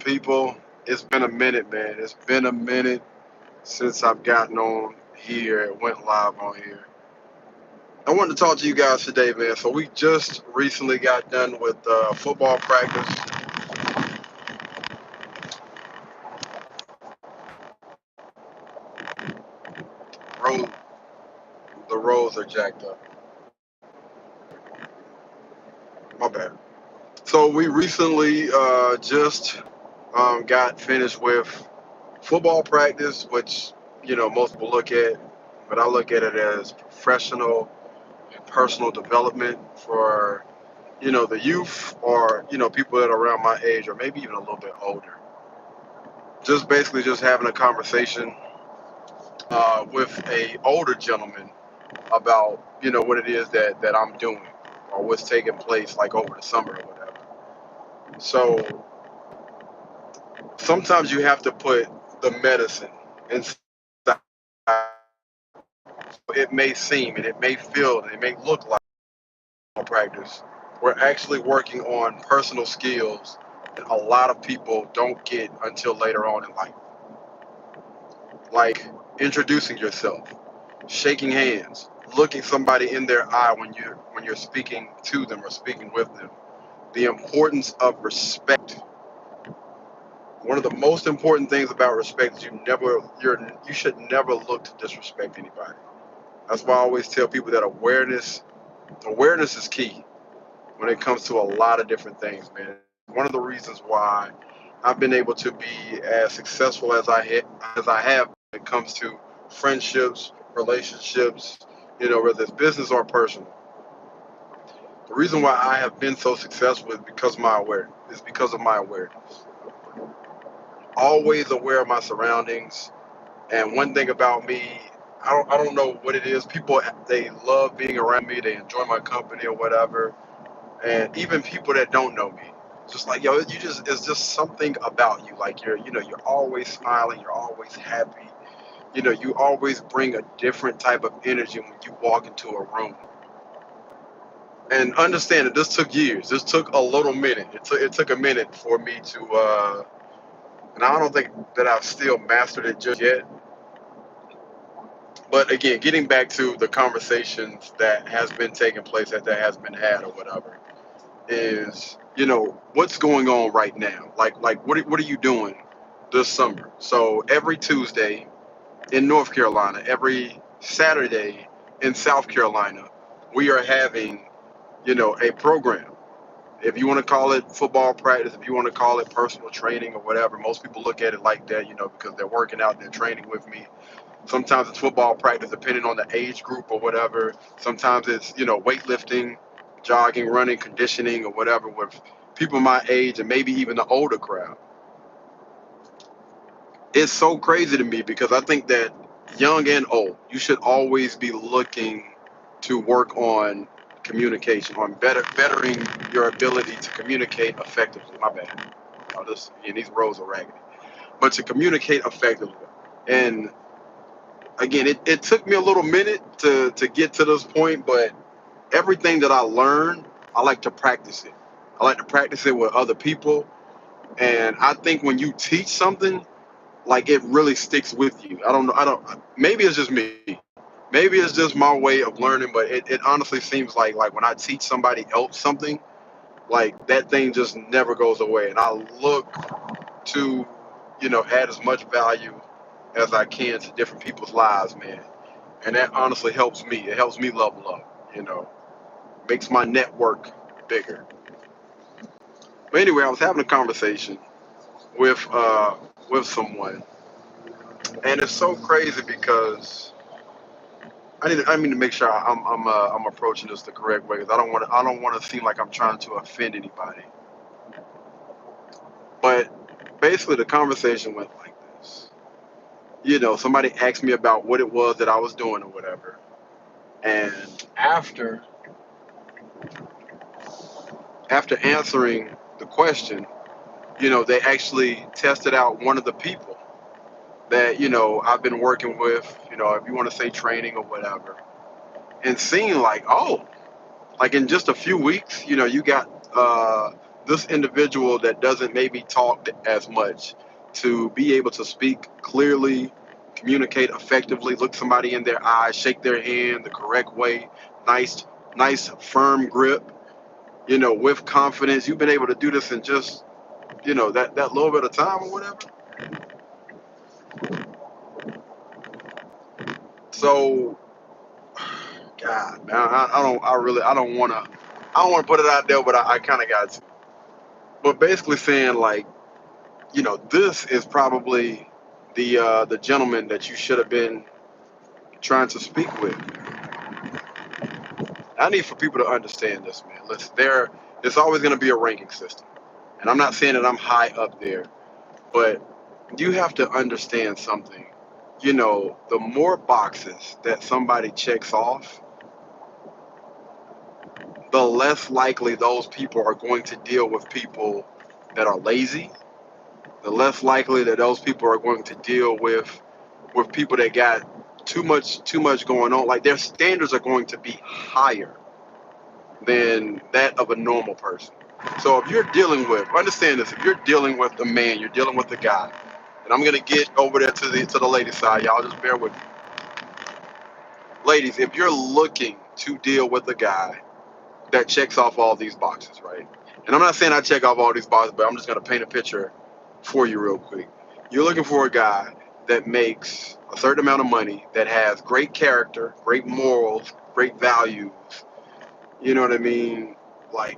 people? It's been a minute, man. It's been a minute since I've gotten on here and went live on here. I wanted to talk to you guys today, man. So we just recently got done with football practice. Road, the roads are jacked up. My bad. So we recently just got finished with football practice, which most people look at, but I look at it as professional and personal development for the youth or people that are around my age or maybe even a little bit older. Just basically just having a conversation with a older gentleman about what it is that I'm doing or what's taking place like over the summer or whatever. So sometimes you have to put the medicine inside. It may seem and it may feel and it may look like practice. We're actually working on personal skills that a lot of people don't get until later on in life, like introducing yourself, shaking hands, looking somebody in their eye when you're speaking to them or speaking with them. The importance of respect. One of the most important things about respect is you should never look to disrespect anybody. That's why I always tell people that awareness is key when it comes to a lot of different things, man. One of the reasons why I've been able to be as successful as I have when it comes to friendships, relationships, whether it's business or personal. The reason why I have been so successful is because of my awareness. Always aware of my surroundings. And one thing about me, I don't know what it is. People, they love being around me. They enjoy my company or whatever. And even people that don't know me, just like it's just something about you. Like you're always smiling. You're always happy. You always bring a different type of energy when you walk into a room. And understand that this took years. This took a little minute. It took a minute for me to, and I don't think that I've still mastered it just yet. But again, getting back to the conversations that has been taking place, that has been had or whatever, is what's going on right now. Like what are you doing this summer? So every Tuesday in North Carolina, every Saturday in South Carolina, we are having a program. If you want to call it football practice, if you want to call it personal training or whatever, most people look at it like that, because they're working out, they're training with me. Sometimes it's football practice, depending on the age group or whatever. Sometimes it's weightlifting, jogging, running, conditioning, or whatever with people my age and maybe even the older crowd. It's so crazy to me because I think that young and old, you should always be looking to work on communication, on bettering your ability to communicate effectively. My bad. These roads are raggedy, but to communicate effectively. And again, it took me a little minute to get to this point, but everything that I learned, I like to practice it. I like to practice it with other people. And I think when you teach something, like it really sticks with you. I don't know. Maybe it's just me. Maybe it's just my way of learning, but it honestly seems like when I teach somebody else something, like that thing just never goes away. And I look to, add as much value as I can to different people's lives, man. And that honestly helps me. It helps me level up, makes my network bigger. But anyway, I was having a conversation with someone, and it's so crazy because I mean to make sure I'm approaching this the correct way because I don't want to seem like I'm trying to offend anybody. But basically, the conversation went like this. Somebody asked me about what it was that I was doing or whatever, and after answering the question, they actually tested out one of the people that I've been working with. If you want to say training or whatever, and seeing like, oh, like in just a few weeks, you got this individual that doesn't maybe talk as much to be able to speak clearly, communicate effectively, look somebody in their eyes, shake their hand the correct way, nice, nice firm grip, with confidence. You've been able to do this in just, that little bit of time or whatever. So, God, man, I don't want to, put it out there, but I kind of got to. But basically saying like, this is probably the gentleman that you should have been trying to speak with. I need for people to understand this, man. Listen, there's always going to be a ranking system, and I'm not saying that I'm high up there, but you have to understand something. The more boxes that somebody checks off, the less likely those people are going to deal with people that are lazy. The less likely that those people are going to deal with people that got too much going on. Like their standards are going to be higher than that of a normal person. So if you're dealing with, understand this, if you're dealing with a man, you're dealing with a guy, and I'm gonna get over there to the lady side, y'all just bear with me. Ladies, if you're looking to deal with a guy that checks off all these boxes, right? And I'm not saying I check off all these boxes, but I'm just gonna paint a picture for you real quick. You're looking for a guy that makes a certain amount of money, that has great character, great morals, great values. You know what I mean? Like,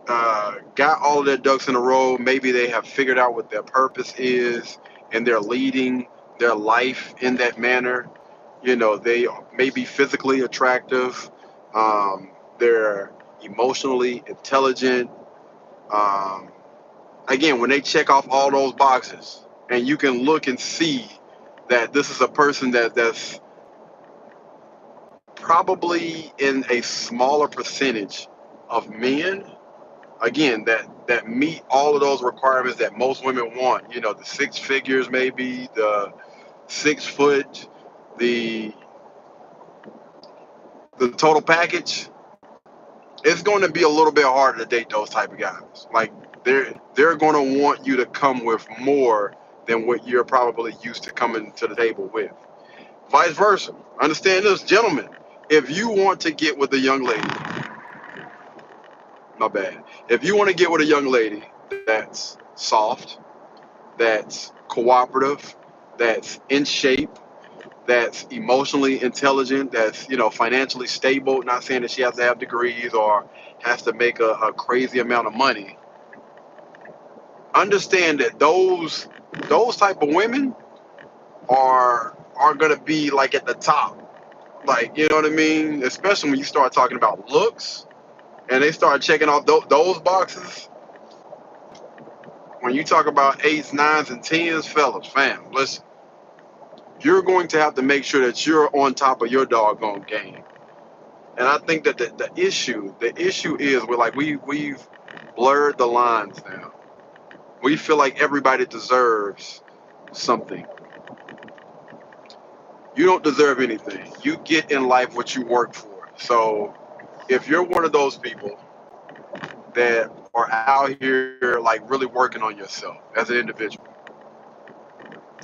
got all of their ducks in a row. Maybe they have figured out what their purpose is and they're leading their life in that manner. They may be physically attractive, they're emotionally intelligent. Um, Again, when they check off all those boxes, and you can look and see that this is a person that's probably in a smaller percentage of men, again, that meet all of those requirements that most women want. The six figures, maybe the 6 foot, the the total package. It's going to be a little bit harder to date those type of guys. Like they're going to want you to come with more than what you're probably used to coming to the table with. Vice versa. Understand this, gentlemen. If you want to get with a young lady, my bad. If you want to get with a young lady that's soft, that's cooperative, that's in shape, that's emotionally intelligent, that's financially stable. Not saying that she has to have degrees or has to make a crazy amount of money. Understand that those type of women are gonna be like at the top. Like, you know what I mean? Especially when you start talking about looks and they start checking off those boxes. When you talk about eights, nines, and tens, fellas, fam, listen, you're going to have to make sure that you're on top of your doggone game. And I think that the issue is we've blurred the lines now. We feel like everybody deserves something. You don't deserve anything. You get in life what you work for. So if you're one of those people that are out here like really working on yourself as an individual,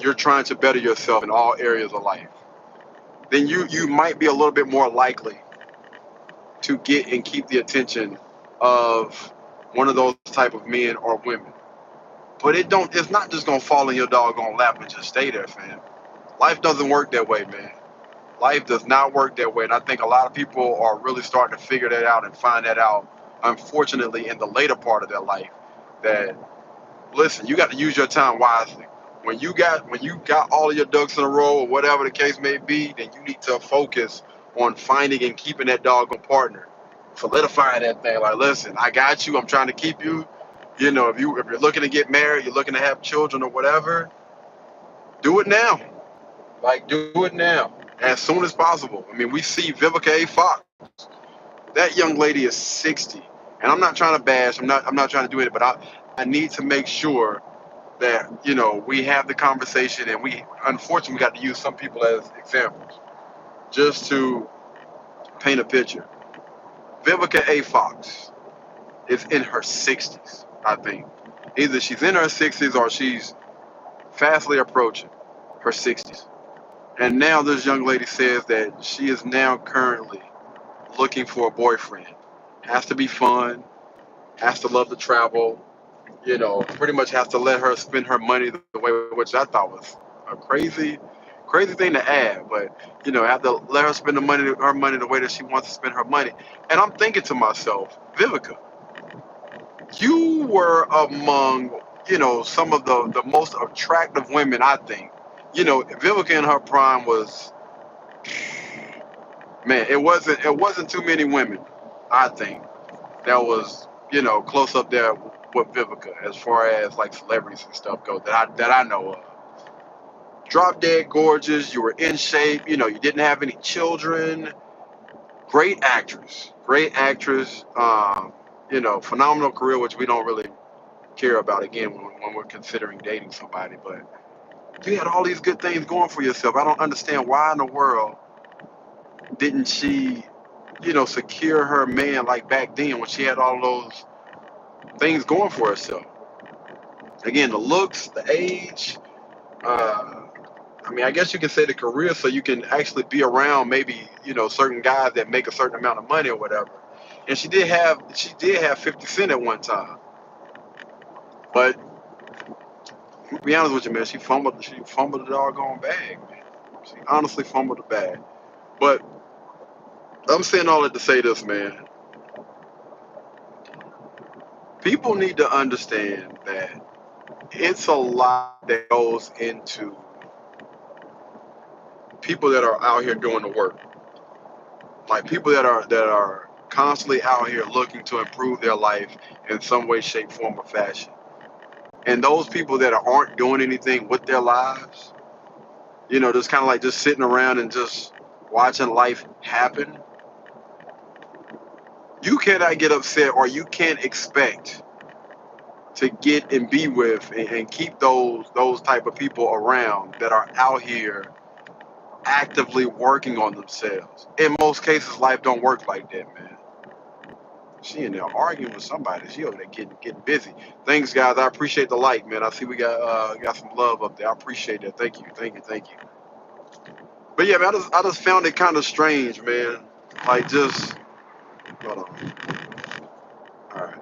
you're trying to better yourself in all areas of life, then you might be a little bit more likely to get and keep the attention of one of those type of men or women. But it's not just gonna fall in your doggone lap and just stay there, fam. Life doesn't work that way, man. Life does not work that way. And I think a lot of people are really starting to figure that out and find that out, unfortunately, in the later part of their life. That, listen, you got to use your time wisely. When you got all of your ducks in a row or whatever the case may be, then you need to focus on finding and keeping that doggone partner. Solidifying that thing. Like, listen, I got you. I'm trying to keep you. If you're looking to get married, you're looking to have children or whatever, do it now. Like, do it now, as soon as possible. I mean, we see Vivica A. Fox. That young lady is 60, and I'm not trying to bash. I'm not trying to do it, but I need to make sure that we have the conversation, and we unfortunately got to use some people as examples just to paint a picture. Vivica A. Fox, is in her 60s, I think. Either she's in her 60s or she's fastly approaching her 60s. And now this young lady says that she is now currently looking for a boyfriend. Has to be fun, has to love to travel, pretty much has to let her spend her money the way, which I thought was a crazy thing to add. But have to let her spend her money the way that she wants to spend her money. And I'm thinking to myself, Vivica, you were among some of the most attractive women, I think. Vivica in her prime was, man, it wasn't too many women, I think, that was close up there with Vivica as far as like celebrities and stuff go that I know of. Drop dead gorgeous. You were in shape. You didn't have any children. Great actress. Great actress. Phenomenal career, which we don't really care about again when we're considering dating somebody. But you had all these good things going for yourself. I don't understand why in the world didn't she, secure her man like back then when she had all those things going for herself. Again, the looks, the age. Uh, I mean, I guess you can say the career, so you can actually be around maybe certain guys that make a certain amount of money or whatever. And she did have 50 Cent at one time, but to be honest with you, man, she fumbled the doggone bag, man. She honestly fumbled the bag. But I'm saying all that to say this, man. People need to understand that it's a lot that goes into people that are out here doing the work. Like people that are constantly out here looking to improve their life in some way, shape, form, or fashion. And those people that aren't doing anything with their lives, just kind of like just sitting around and just watching life happen, you cannot get upset or you can't expect to get and be with and keep those type of people around that are out here actively working on themselves. In most cases, life don't work like that, man. She in there arguing with somebody. She over there getting busy. Thanks, guys. I appreciate the like, man. I see we got some love up there. I appreciate that. Thank you, thank you, thank you. But yeah, man, I just found it kind of strange, man. Like just hold on. All right.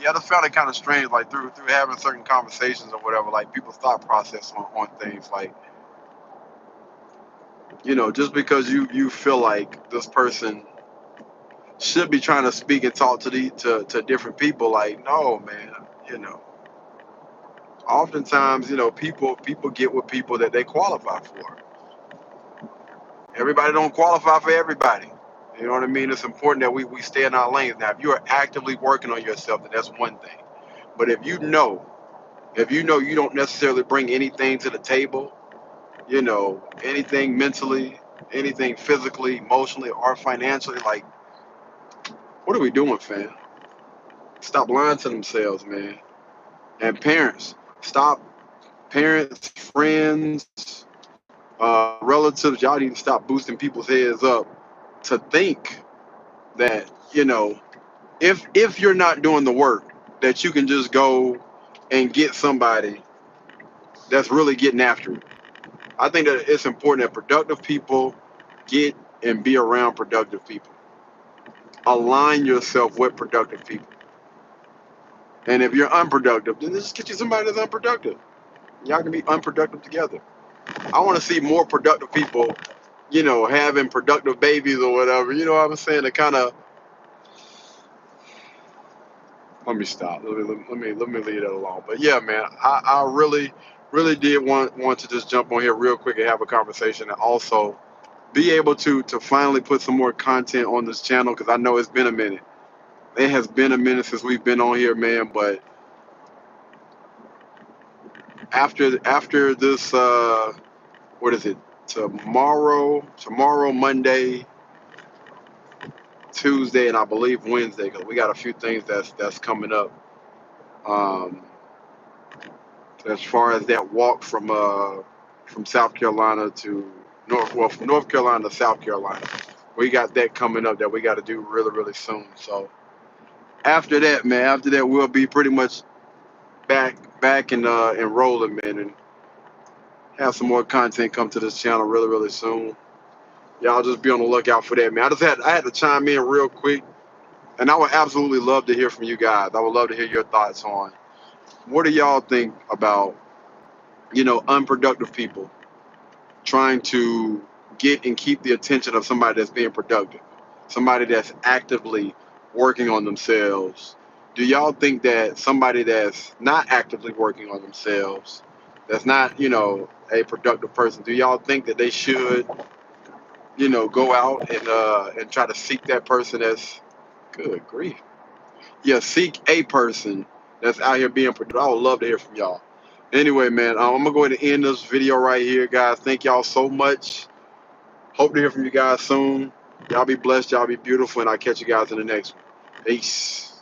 Yeah, I just found it kind of strange, like through having certain conversations or whatever, like people's thought process on things, like just because you feel like this person should be trying to speak and talk to different people, like no, man. You know, Oftentimes, people get with people that they qualify for. Everybody don't qualify for everybody. You know what I mean? It's important that we stay in our lanes. Now, if you are actively working on yourself, then that's one thing. But if you know you don't necessarily bring anything to the table, anything mentally, anything physically, emotionally, or financially, like, what are we doing, fam? Stop lying to themselves, man. And parents, stop. Parents, friends, relatives, y'all need to stop boosting people's heads up to think that if you're not doing the work, that you can just go and get somebody that's really getting after it. I think that it's important that productive people get and be around productive people. Align yourself with productive people. And if you're unproductive, then just get you somebody that's unproductive. Y'all can be unproductive together. I want to see more productive people, having productive babies or whatever. You know what I'm saying? To kind of let me stop. Let me leave that alone. But yeah, man, I really did want to just jump on here real quick and have a conversation, and also be able to finally put some more content on this channel because I know it's been a minute. It has been a minute since we've been on here, man. But after this, what is it? Tomorrow, Monday, Tuesday, and I believe Wednesday, because we got a few things that's coming up. Um, as far as that walk from South Carolina to from North Carolina to South Carolina, we got that coming up that we got to do really really soon. So after that, man, after that, we'll be pretty much back and rolling, man, and have some more content come to this channel really, really soon. Y'all just be on the lookout for that, man. I had to chime in real quick, and I would absolutely love to hear from you guys. I would love to hear your thoughts on what do y'all think about, unproductive people trying to get and keep the attention of somebody that's being productive, somebody that's actively working on themselves. Do y'all think that somebody that's not actively working on themselves, that's not, a productive person, do y'all think that they should, go out and try to seek that person that's good grief? Yeah, seek a person that's out here being productive. I would love to hear from y'all. Anyway, man, I'm gonna go ahead and end this video right here, guys. Thank y'all so much. Hope to hear from you guys soon. Y'all be blessed. Y'all be beautiful. And I'll catch you guys in the next one. Peace.